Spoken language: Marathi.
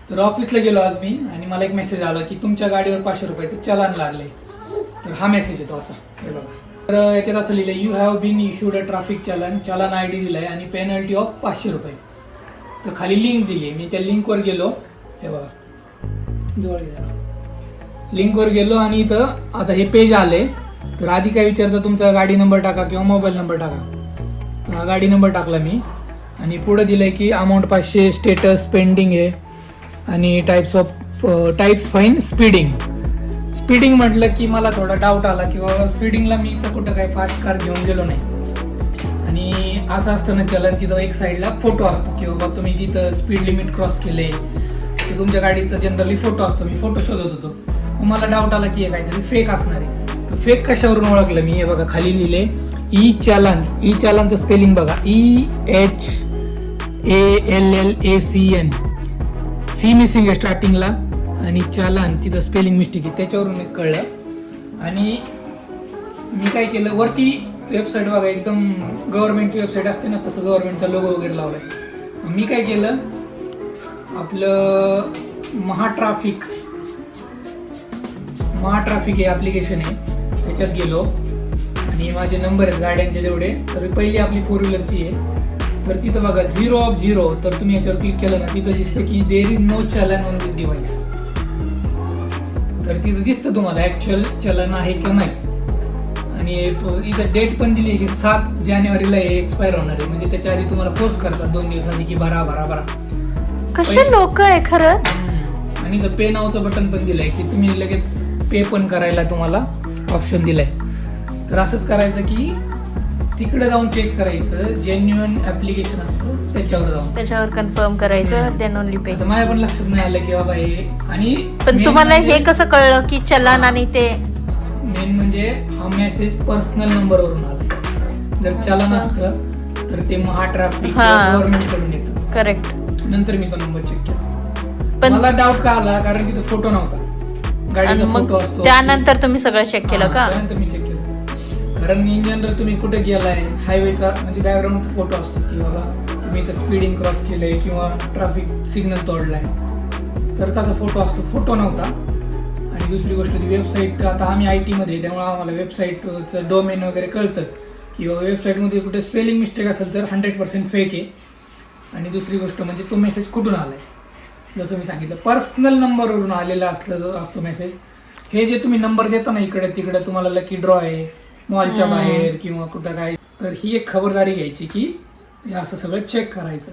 तर ऑफिसला गेलो आज मी आणि मला एक मेसेज आला की तुमच्या गाडीवर 500 रुपयाचं चलान लागले. तर हा मेसेज येतो असा, हे बघा. तर याच्यात असं लिहिलं, you have been issued a traffic challan ID दिलाय आणि पेनल्टी ऑफ 500 रुपये. तर खाली लिंक दिली आहे, मी त्या लिंकवर गेलो. हे बघा जवळ लिंकवर गेलो आणि इथं आता हे पेज आले. तर आधी काय विचारतं, तुमचा गाडी नंबर टाका किंवा मोबाईल नंबर टाका. तर हा गाडी नंबर टाकला मी आणि पुढे दिलंय की अमाऊंट 500, स्टेटस पेंडिंग आहे आणि टाइप्स फाईन स्पीडिंग म्हटलं की मला थोडा डाऊट आला किंवा स्पीडिंगला मी तर कुठं काय फास्ट कार घेऊन गेलो नाही. आणि असं असतं ना चलन, तिथं एक साईडला फोटो असतो की बाबा तुम्ही तिथं स्पीड लिमिट क्रॉस केले, तर तुमच्या गाडीचा जनरली फोटो असतो. मी फोटो शोधत होतो, मला डाऊट आला की हे काहीतरी फेक असणार आहे. फेक कशावरून ओळखलं मी, हे बघा खाली लिहिले ई चालानचं स्पेलिंग बघा, EHALLACN, सी मिसिंग आहे स्टार्टिंगला आणि चालान तिथं स्पेलिंग मिस्टेक आहे, त्याच्यावरून एक कळलं. आणि मी काय केलं, वरती वेबसाईट बघा एकदम गव्हर्नमेंटची वेबसाईट असते ना, तसं गव्हर्नमेंटचा लोगो वगैरे लावलाय. मी काय केलं, आपलं महाट्राफिक हे ॲप्लिकेशन आहे, त्याच्यात गेलो आणि माझे नंबर आहेत गाड्यांचे जेवढे. तर पहिली आपली 4 व्हीलरची आहे. तर तिथं बघा 0 तर तुम्ही याच्यावर क्लिक केलं ना, तिथं दिसतं की देर इज नो चलन ऑन दिस डिव्हाइस. तर तिथं दिसतं तुम्हाला ॲक्च्युअल चलन आहे किंवा नाही. आणि इथं डेट पण दिली आहे की 7 जानेवारीला हे एक्सपायर होणार आहे. म्हणजे त्याच्या आधी तुम्हाला फोर्स करतात 2 दिवस आधी की भरा. कसे लोक आहे खरं. आणि इथं पे नावचं बटन पण दिलंय की तुम्ही लगेच पे पण करायला तुम्हाला ऑप्शन दिलाय. तर असंच करायचं की तिकडे जाऊन चेक करायचं, जेन्युइन ऍप्लिकेशन असतं त्याच्यावर कन्फर्म करायचं, देन ओनली पे. माझ्या पण लक्षात नाही आलं की बाबा हे. आणि पण तुम्हाला हे कसं कळलं की चलान आणि ते मेन म्हणजे हा मेसेज पर्सनल नंबरवरून आला. जर चलान असतं तर ते महाट्राफिक गव्हर्नमेंट कडून येतं. करेक्ट. नंतर मी तो नंबर चेक केला. मला डाऊट का आला, कारण तिथे फोटो नव्हता, गाडीचा फोटो असतो. त्यानंतर तुम्ही सगळं चेक केलं का? त्यानंतर मी चेक केलं. कारण इन जनरल तुम्ही कुठे गेलाय, हायवेचा म्हणजे बॅकग्राऊंड फोटो असतो की बाबा तुम्ही इथं स्पीडिंग क्रॉस केलंय किंवा ट्रॅफिक सिग्नल तोडलाय, तर त्याचा फोटो असतो. फोटो नव्हता. आणि दुसरी गोष्ट ती वेबसाईट, आता आम्ही IT मध्ये, त्यामुळे आम्हाला वेबसाईटचं डोमेन वगैरे कळतं की वेबसाईटमध्ये कुठे स्पेलिंग मिस्टेक असेल तर 100% फेक आहे. आणि दुसरी गोष्ट म्हणजे तो मेसेज कुठून आलाय, जसं मी सांगितलं पर्सनल नंबरवरून आलेला असतो मेसेज. हे जे तुम्ही नंबर देता ना इकडे तिकडे, तुम्हाला लकी ड्रॉ आहे मॉलच्या बाहेर किंवा कुठं काय, तर ही एक खबरदारी घ्यायची की असं सगळं चेक करायचं.